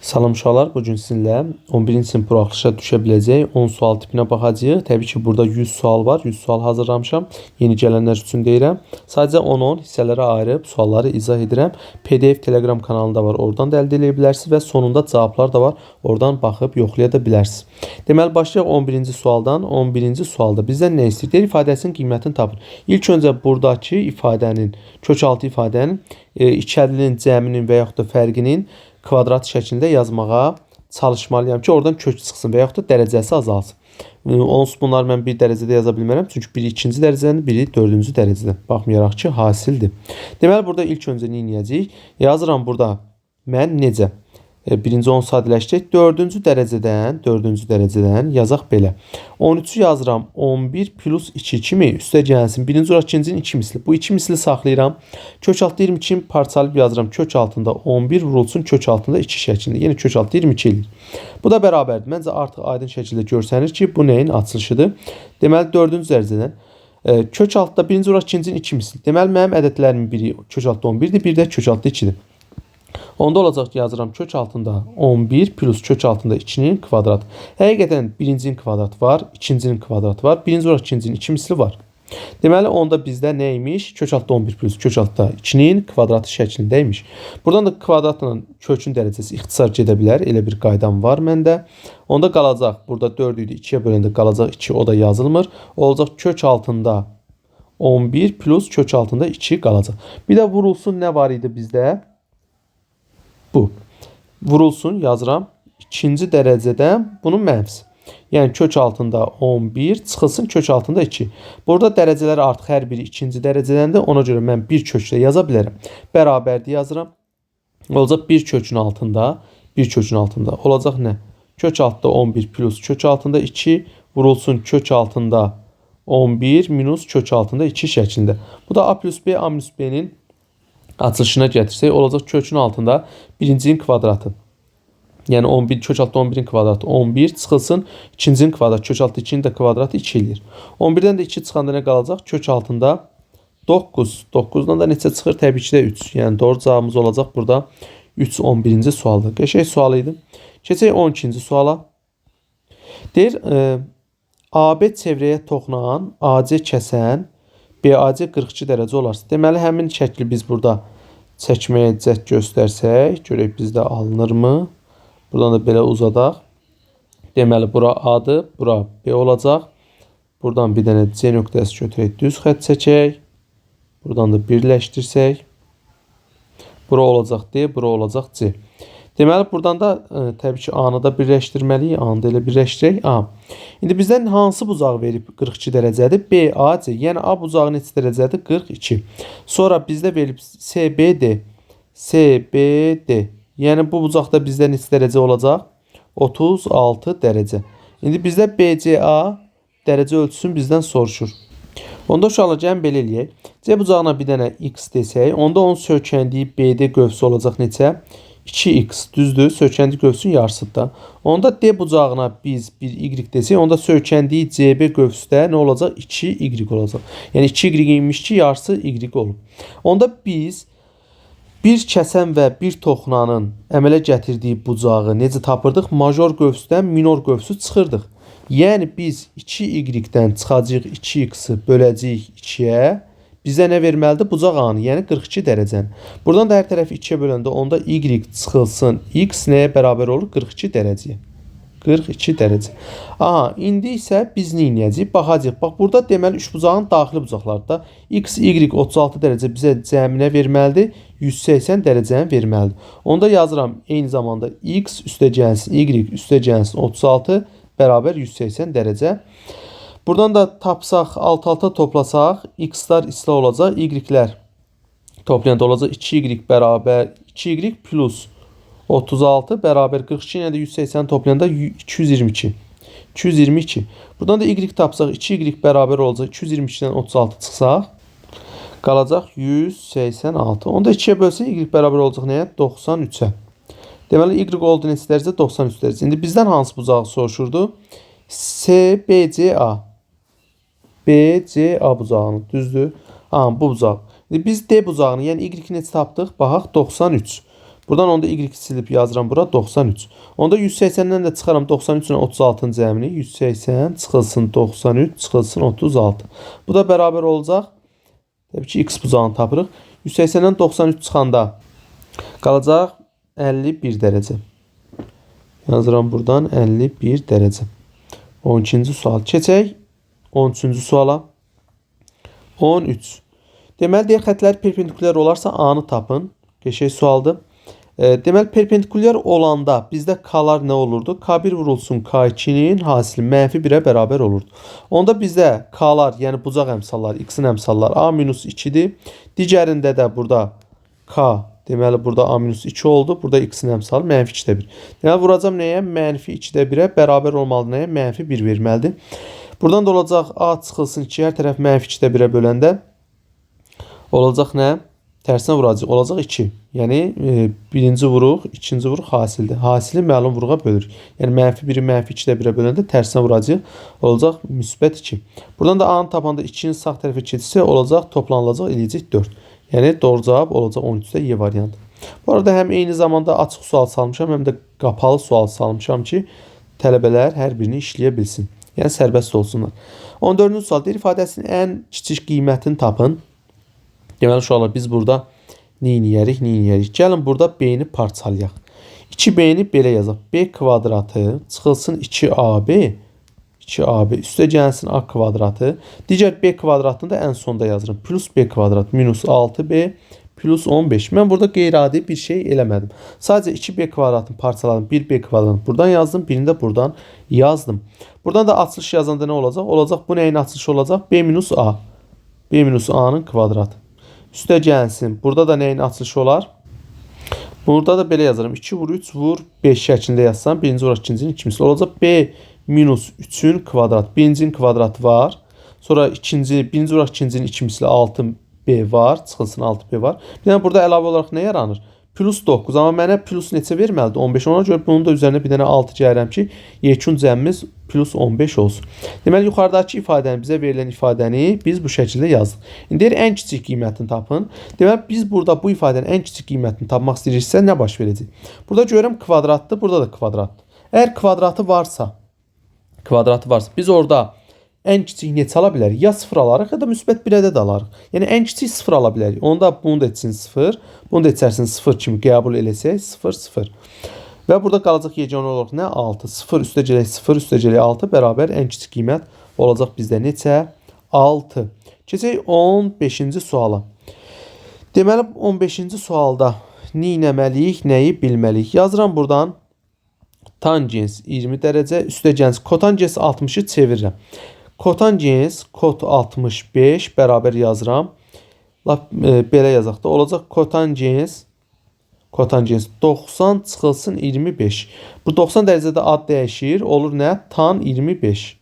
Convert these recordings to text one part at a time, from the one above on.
Salam uşaqlar, bugün sizinlə 11-ci sinif buraxılışa düşə biləcək 10 sual tipinə baxacağıq. Təbii ki, burada 100 sual var. 100 sual hazırlamışam. Yeni gələnlər üçün deyirəm. Sadəcə 10-10 hissələrə ayırıb sualları izah edirəm. PDF Telegram kanalında var. Oradan da əldə edə bilərsiniz və sonunda cavablar da var. Oradan baxıb yoxlaya da bilərsiniz. Deməli, başlayaq 11-ci sualdan. 11-ci sualda bizdən nə istəyir? Deyir, ifadəsinin qiymətini tapın. İlk öncə buradakı ifadənin, kökaltı ifadənin iki ədədin cəminin və yaxud da fərqinin kvadrat şəklində yazmağa çalışmalıyam ki, oradan kök çıxsın və yaxud da dərəcəsi azalsın. Onsuz bunları mən bir dərəcədə yaza bilmərəm. Çünki biri ikinci dərəcədən, biri dördüncü dərəcədən. Baxmayaraq ki, hasildir. Deməli, burada ilk öncə nə edəcəyik? Yazıram burada mən necə? Birinci 10 sadələşdirək. Dördüncü dərəcədən yazaq belə. 13'ü yazıram 11 plus 2 kimi üstə gəlsin. Birinci olaraq ikincinin 2 misli. Bu 2 misli saxlayıram. Kök altı 22'ni parçalayıb yazıram. Kök altında 11 vurulsun kök altında 2 şəklində. Yəni kök altı 22 eləyir. Bu da bərabərdir. Məncə artıq aydın şəkildə görsənir ki, bu nəyin açılışıdır? Deməli, dördüncü dərəcədən kök altda birinci olaraq ikincinin 2 misli. Deməli, mənim ədədlərimin biri kök altda 11'dir, bir də kök altda 2'dir. Onda olacaq ki, yazıram kök altında 11 plus kök altında 2'nin kvadratı. Həqiqətən birincinin kvadratı var, ikincinin kvadratı var. Birinci olaraq ikincinin 2 misli var. Deməli, onda bizdə neymiş? Kök altda 11 plus kök altda 2'nin kvadratı şəklindəymiş. Buradan da kvadratla kökün dərəcəsi ixtisar gedə bilər. Elə bir qaydam var məndə. Onda qalacaq, burada 4 idi, 2'yə böləndə qalacaq 2, o da yazılmır. Olacaq kök altında 11 plus kök altında 2 qalacaq. Bir də vurulsun nə var idi bizdə? Bu. Vurulsun yazıram. İkinci dərəcədən bunun mənfisi. Yəni kök altında 11 çıxılsın kök altında 2. Burada dərəcələr artıq hər biri ikinci dərəcədəndir. Ona görə mən bir köklə yaza bilərəm. Bərabərdir yazıram. Olacaq bir kökün altında olacaq nə? Kök altında 11 plus kök altında 2 vurulsun kök altında 11 minus kök altında 2 şəklində. Bu da a plus b, a minus b'nin açılışına gətirsək, olacaq kökün altında birincinin kvadratı. Yəni 11 kök altında 11'in kvadratı 11 çıxılsın ikincinin kvadratı. Kök altında 2'nin də kvadratı 2 eləyir. 11'dən də 2 çıxanda nə qalacaq? Kök altında 9. 9'dan da neçə çıxır? Təbii ki də 3. Yəni doğru cavabımız olacaq burada 3 11-ci sualdır. Qəşəng sual idi. Keçək 12-ci suala. Deyir, AB çevrəyə toxunan, AC kəsən, BAC 42 dərəcə olarsa. Deməli, həmin şəkli biz burada çəkməyə cəhd göstərsək, görək bizdə alınırmı? Buradan da belə uzadaq. Deməli, bura A'dır, bura B olacaq. Buradan bir dənə C nöqtəsi götürək, düz xətt çəkək. Buradan da birləşdirsək. Bura olacaq D, bura olacaq C. Deməli, buradan da təbii ki, A-nı da birləşdirməliyik. A-nı da elə birləşdirək. A. İndi bizdən hansı bucağı verib 42 dərəcədir? BAC. Yəni A bucağı neçə dərəcədir? 42. Sonra bizdə verib CBD. CBD. Yəni bu bucaqda bizdə neçə dərəcə olacaq? 36 dərəcə. İndi bizdə BCA dərəcə ölçüsünü bizdən soruşur. Onda uşaqlar gəlin belə eləyək. C bucağına bir dənə X desək, onda onun söykəndiyi BD qövsü olacaq neçə? 2x düzdür. Söykəndiyi qövsün yarısıdır da. Onda D bucağına biz bir y desək, onda söykəndiyi CB qövsüdə nə olacaq? 2y olacaq. Yəni 2y imiş ki, yarısı y olub. Onda biz bir kəsən və bir toxunanın əmələ gətirdiyi bucağı necə tapırdıq? Major qövsüdən minor qövsü çıxırdıq. Yəni biz 2y-dən çıxacağıq 2x-i böləcəyik 2-yə. Bizə nə verməlidir? Bucaq A-nı, yəni 42 dərəcəni. Buradan da hər tərəfi 2-yə böləndə onda y çıxılsın. X nəyə bərabər olur? 42 dərəcəyə. 42 dərəcə. Aha, indi isə biz nə edəcəyik? Baxacağıq. Bax, burada deməli 3 bucağın daxili bucaqlarda X, Y 36 dərəcə bizə cəminə verməlidir. 180 dərəcəni verməlidir. Onda yazıram eyni zamanda X üstə gəlsin, Y üstə gəlsin 36 bərabər 180 dərəcə. Buradan da tapsaq, alt-alta toplasaq, x-lar islah olacaq, y-lər toplayanda olacaq 2y bərabər 2y plus 36 bərabər 42 ilə də 180 toplayanda 222. 222. Buradan da y tapsaq, 2y bərabər olacaq 222-dən 36 çıxsaq, qalacaq 186. Onda 2-yə bölsək, y bərabər olacaq nəyə? 93-ə. Deməli, y oldu neçə dərəcə? 93 dərəcə. İndi bizdən hansı bucağı soruşurdu? CBCA. BCA bucağını, düzdür? Bu bucaq. Biz D bucağını, yəni y neçə tapdıq? Baxaq, 93. Buradan onda y silib yazıram bura 93. Onda 180-dən də çıxaram 93 ilə 36-nın cəmini. 180 çıxılsın 93 çıxılsın 36. Bu da bərabər olacaq. Təbii ki, x bucağını tapırıq. 180-dən 93 çıxanda qalacaq 51 dərəcə. Yazıram buradan 51 dərəcə. 12-ci sual. Keçək 13-cü suala. 13. Deməli, deyək xətlər perpendikulyar olarsa A-nı tapın. Qəşəng sualdır. Deməli, perpendikulyar olanda bizdə K-lar nə olurdu? K1 vurulsun K2-nin hasili -1-ə bərabər olurdu. Onda bizdə K-lar, yəni bucaq əmsallar, x-in əmsallar A-2-dir. Digərində də burada K, deməli burada A-2 oldu. Burada x-in əmsalı -2-də 1. Deməli, vuracam nəyə? -2-də 1-ə bərabər olmalı nəyə? -1 verməlidir. Buradan da olacaq A çıxılsın 2, hər tərəf -2-də 1-ə böləndə olacaq nə? Tərsinə vuracaq. Olacaq 2. Yəni, birinci vuruq, ikinci vuruq hasildir. Hasili məlum vuruğa bölürük. Yəni, -1-i -2-də 1-ə böləndə tərsinə vuracaq. Olacaq müsbət 2. Buradan da A-nı tapanda 2-nin sağ tərəfə keçirsə olacaq, toplanılacaq, eləyəcək 4. Yəni, doğru cavab olacaq 13-də Y variantı. Bu arada həm eyni zamanda açıq sual salmışam, həm də qapalı sual salmışam ki, tələbələr hər birini işləyə bilsin. Yəni, sərbəst olsunlar. 14-cü sual deyir, ifadəsinin ən kiçik qiymətini tapın. Deməli, uşaqlar, biz burada neyniyərik? Gəlin burada B-ni parçalayaq. 2B-ni belə yazaq. B kvadratı çıxılsın 2AB. 2AB üstə gəlsin A kvadratı. Digər B kvadratını da ən sonda yazırım. Plus B kvadrat minus 6B plus 15. Mən burada qeyri-adi bir şey eləmədim. Sadəcə 2B kvadratını parçaladım. 1B kvadratını buradan yazdım. Birini də buradan yazdım. Buradan da açılış yazanda nə olacaq? Olacaq bu nəyin açılışı olacaq? B minus A. B minus A'nın kvadratı. Üstə gəlsin. Burada da nəyin açılışı olar? Burada da belə yazarım. 2 vur 3 vur 5 şəklində yazsam. Birinci vuraq ikincinin 2 misli. Olacaq B minus 3'ün kvadratı. Birincinin kvadratı var. Sonra birinci vuraq ikincinin 2 misli 6B var. Çıxılsın 6B var. Bir dənə burada əlavə olaraq nə yaranır? Plus 9. Amma mənə plus neçə verməlidir? 15. Ona görə bunun da üzərinə bir dənə 6 gəlirəm ki, yekun cəmimiz plus 15 olsun. Deməli, yuxarıdakı ifadəni, bizə verilən ifadəni biz bu şəkildə yazdıq. İndi deyir, ən kiçik qiymətini tapın. Deməli, biz burada bu ifadənin ən kiçik qiymətini tapmaq istəyiriksə, nə baş verəcək? Burada görürəm kvadratdır, burada da kvadratdır. Əgər kvadratı varsa, biz orada ən kiçik neçə ala bilərik? Ya 0 alarıq, ya da müsbət 1-ə də alarıq. Yəni, ən kiçik 0 ala bilərik. Onda bunu da etsin 0, bunu da etərsin 0 kimi qəbul eləsək, 0, 0. Və burada qalacaq yeganə olaraq nə? 6. 0 üstə gələk 0, üstə gələk 6 bərabər ən kiçik qiymət olacaq bizdə neçə? 6. Keçək 15-ci suala. Deməli, 15-ci sualda neynəməliyik, nəyi bilməliyik? Yazıram buradan tangens 20 dərəcə, üstə gəlsin kotangens 60-ı çevirirəm. Kotangens kot 65 bərabər yazıram. Belə yazaq da olacaq kotangens 90 çıxılsın 25. Bu 90 dərəcədə ad dəyişir. Olur nə? Tan 25.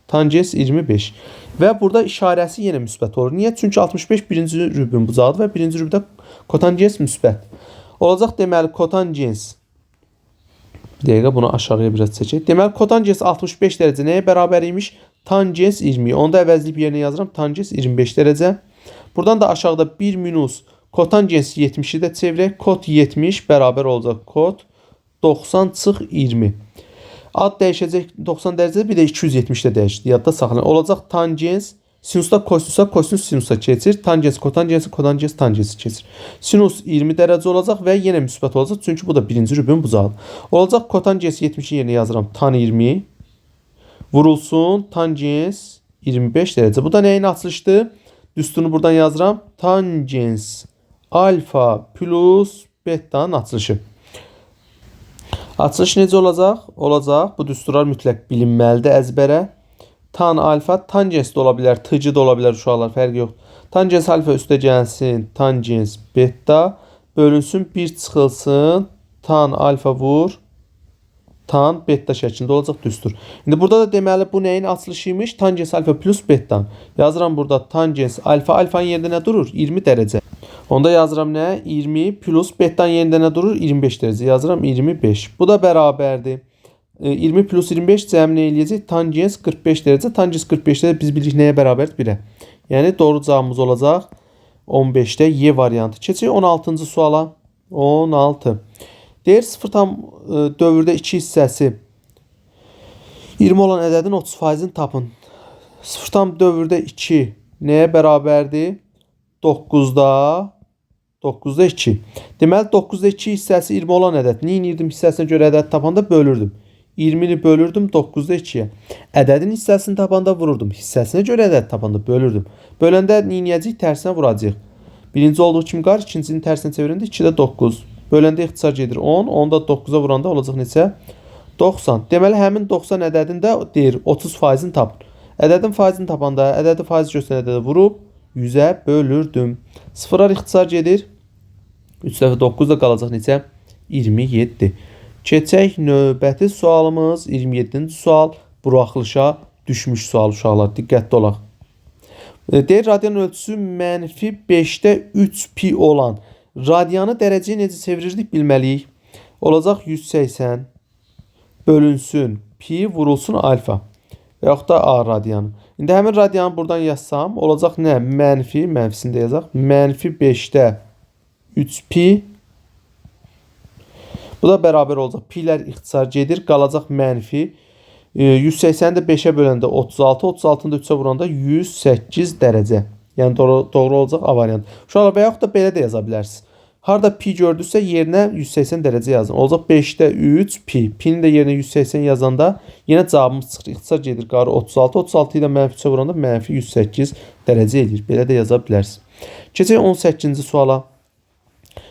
Tangens 25. Və burada işarəsi yenə müsbət olur. Niyə? Çünki 65 birinci rübün bucağıdır və birinci rübdə kotangens müsbət. Olacaq deməli kotangens. Bir dəqiqə bunu aşağıya biraz çəkək. Deməli kotangens 65 dərəcə nəyə bərabər imiş? Tangens 20. Onda əvəzləyib yerinə yazıram. Tangens 25 dərəcə. Buradan da aşağıda 1 minus kotangens 70'i də çevirək. Kot 70 bərabər olacaq. Kot 90 çıx 20. Ad dəyişəcək 90 dərəcədə, bir də 270 də dəyişdi. Yadda saxlayın. Olacaq tangens sinusda kosinüsə, kosinüs sinusa keçir. Tangens kotangensi, kotangens tangensi keçir. Sinus 20 dərəcə olacaq və yenə müsbət olacaq. Çünki bu da birinci rübün bucağıdır. Olacaq kotangens 70'in yerinə yazıram. Tan 20 vurulsun tangens 25 dərəcə. Bu da nəyin açılışdır? Düsturunu buradan yazıram. Tangens alfa plus beta'nın açılışı. Açılış necə olacaq? Olacaq. Bu düsturlar mütləq bilinməlidir əzbərə. Tan alfa, tangens də ola bilər, tıcı da ola bilər uşaqlar, fərqi yoxdur. Tangens alfa üstə gəlsin, tangens beta bölünsün, 1 çıxılsın, tan alfa vur, tan beta şəklində olacaq düstur. İndi burada da deməli bu nəyin açılışıymış? Tangens alfa plus beta. Yazıram burada tangens alfa, alfanın yerində nə durur? 20 dərəcə. Onda yazıram nə? 20 plus beta'nın yerində nə durur? 25 dərəcə. Yazıram 25. Bu da bərabərdir. 20 plus 25 cəmini eləyəcək. Tangens 45 dərəcə. Tangens 45-də biz bilirik nəyə bərabərdir? 1-ə. Yəni doğru cavabımız olacaq 15-də Y variantı. Keçək 16-cı suala. 16. Deyir 0 tam dövrdə 2 hissəsi 20 olan ədədin 30%-ni tapın. 0 tam dövrdə 2 nəyə bərabərdir? 9'da 2. Deməli 9'da 2 hissəsi 20 olan ədəd. Nə edirdim hissəsinə görə ədəd tapanda bölürdüm. 20'ni bölürdüm 9'da 2'yə. Ədədin hissəsini tapanda vururdum. Hissəsinə görə ədəd tapanda bölürdüm. Böləndə nə edəcəyik? Tərsinə vuracağıq. Birinci olduğu kimi qar, ikincinin tərsinə çevirəndə 2'də 9. Böləndə ixtisar gedir 10. 10'da 9'a vuranda olacaq neçə? 90. Deməli həmin 90 ədədində deyir 30%-ni tapın. Ədədin faizini tapanda ədədi faiz göstərən ədədə vurub 100'ə bölürdüm. Sıfırar ixtisar gedir. 3 dəfə 9 da qalacaq neçə? 27. Keçək növbəti sualımız 27-ci sual. Buraxılışa düşmüş sual uşaqlar. Diqqətli olaq. Deyir radian ölçüsü -5'də 3 pi olan radianı dərəcəyə necə çevirirdik bilməliyik. Olacaq 180 bölünsün pi vurulsun alfa və yaxud da a radianı. İndi həmin radianı buradan yazsam olacaq nə? Mənfisini də yazaq. -5'də 3 pi. Bu da bərabər olacaq. Pi'lər ixtisar gedir. Qalacaq mənfi. 180'i də 5'ə böləndə 36. 36'ını da 3'ə vuranda 108 dərəcə. Yəni doğru olacaq A variantı. Uşaqlar və yaxud da belə də yaza bilərsiniz. Harda pi gördüksə yerinə 180 dərəcə yazın. Olacaq 5'də 3 pi. Pi'nin də yerinə 180 yazanda yenə cavabımız çıxır. İxtisar gedir. Qarı 36. 36'yı da mənfi vuranda mənfi 108 dərəcə edir. Belə də yaza bilərsiniz. Keçək 18-ci suala.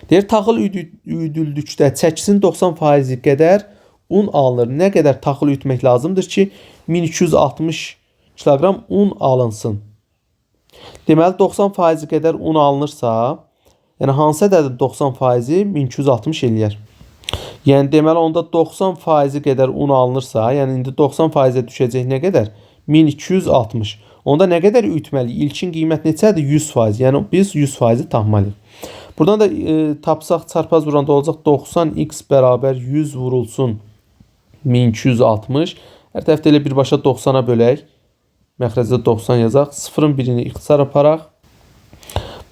Deyir taxıl üyüdüldükdə çəkisinin 90% qədər un alınır. Nə qədər taxıl ütmək lazımdır ki 1260 kilogram un alınsın. Deməli 90% qədər un alınırsa, yəni hansı ədədin 90%-i 1260 eləyər. Yəni deməli onda 90% qədər un alınırsa, yəni indi 90%-ə düşəcək nə qədər? 1260. Onda nə qədər ütməliyik? İlkin qiymət neçədir? 100%. Yəni biz 100%-i tapmalıyıq. Buradan da tapsaq çarpaz vuranda olacaq 90x bərabər 100 vurulsun 1260. Hər tərəfdə elə birbaşa 90'a bölək. Məxrəcdə 90 yazaq. 0'ın birini ixtisar aparaq.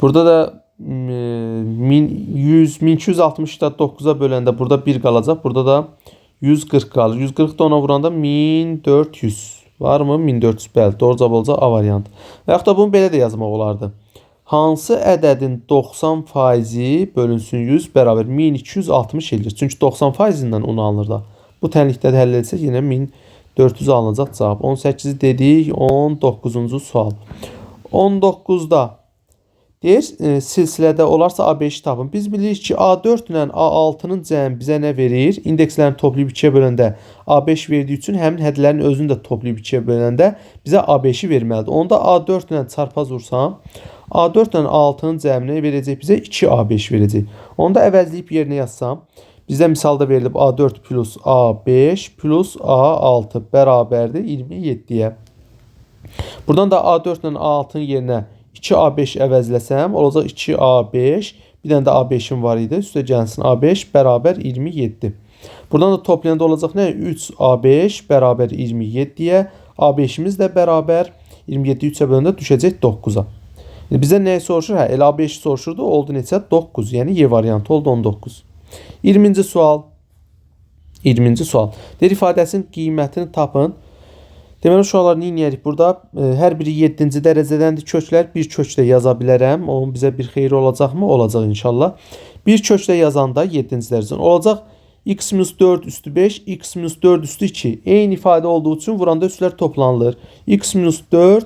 Burada da 1260 da 9'a böləndə burada 1 qalacaq. Burada da 140 qalır. 140 da ona vuranda 1400. Varmı? 1400. Bəli, doğru cavab olacaq A variantı. Və yaxud da bunu belə də yazmaq olardı. Hansı ədədin 90%-i bölünsün 100 bərabər 1260 eləyir. Çünki 90%-indən un alınır da. Bu tənlikdə də həll etsək yenə 1400 alınacaq cavab. 18'i dedik. 19-cu sual. 19'da deyir silsilədə olarsa A5'i tapın. Biz bilirik ki A4 ilə A6'nın cəmi bizə nə verir? İndekslərini toplayıb 2'yə böləndə A5 verdiyi üçün həmin hədlərin özünü də toplayıb 2'yə böləndə bizə A5'i verməlidir. Onda A4 ilə çarpaz vursam A4 ilə A6'nın cəmini verəcək bizə 2A5 verəcək. Onda əvəzləyib yerinə yazsam bizdə misalda verilib A4 plus A5 plus A6 bərabərdir 27'yə. Buradan da A4 ilə A6'nın yerinə 2A5 əvəzləsəm olacaq 2A5. Bir dənə də A5'im var idi. Üstə gəlsin A5 bərabər 27. Buradan da toplayanda olacaq nə? 3A5 bərabər 27'yə. A5'imiz də bərabər 27'yi 3'ə böləndə düşəcək 9'a. Bizə nəyi soruşur? Hə, elə A5'i soruşurdu. Oldu neçə? 9. Yəni Y variantı oldu 19. 20-ci sual. 20-ci sual. Deyir ifadəsinin qiymətini tapın. Deməli uşaqlar nə edərik burada? Hər biri 7-ci dərəcədəndir köklər. Bir köklə yaza bilərəm. Onun bizə bir xeyri olacaqmı? Olacaq inşallah. Bir köklə yazanda 7-ci dərəcədən olacaq. X-4 üstü 5, X-4 üstü 2. Eyni ifadə olduğu üçün vuranda üstlər toplanılır. X-4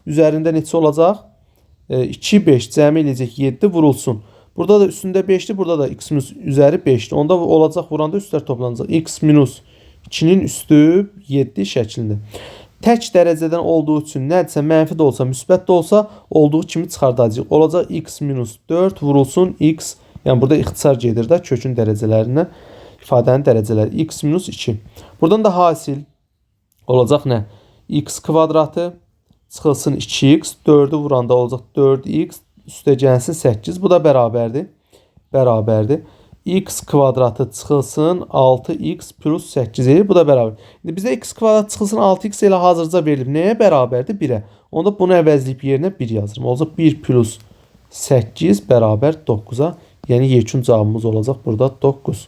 üzərində neçə olacaq? 2, 5 cəmi eləyəcək 7 vurulsun. Burada da üstündə 5'dir. Burada da x üzəri 5'dir. Onda olacaq vuranda üstlər toplanacaq. X-2'nin üstü 7 şəklində. Tək dərəcədən olduğu üçün nədirsə mənfi də olsa, müsbət də olsa olduğu kimi çıxardacağıq. Olacaq X-4 vurulsun X. Yəni burada ixtisar gedir də kökün dərəcələrinə. İfadənin dərəcələri X-2. Buradan da hasil olacaq nə? X kvadratı çıxılsın 2x. 4'ü vuranda olacaq 4x. Üstə gəlsin 8. Bu da bərabərdir. Bərabərdir. X kvadratı çıxılsın 6x plus 8 edir. Bu da bərabər. İndi bizə x kvadrat çıxılsın 6x ilə hazırca verilib. Nəyə bərabərdir? 1'ə. Onda bunu əvəzləyib yerinə 1 yazırım. Olacaq 1 plus 8 bərabər 9'a Yəni yekun cavabımız olacaq burada 9.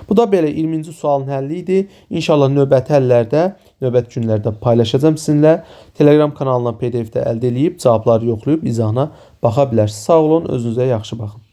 Bu da belə 20-ci sualın həlli idi. İnşallah növbəti həllərdə, növbəti günlərdə paylaşacağım sizinlə. Telegram kanalından PDF-də əldə edib cavabları yoxlayıb izahına baxa bilərsiniz. Sağ olun, özünüzə yaxşı baxın.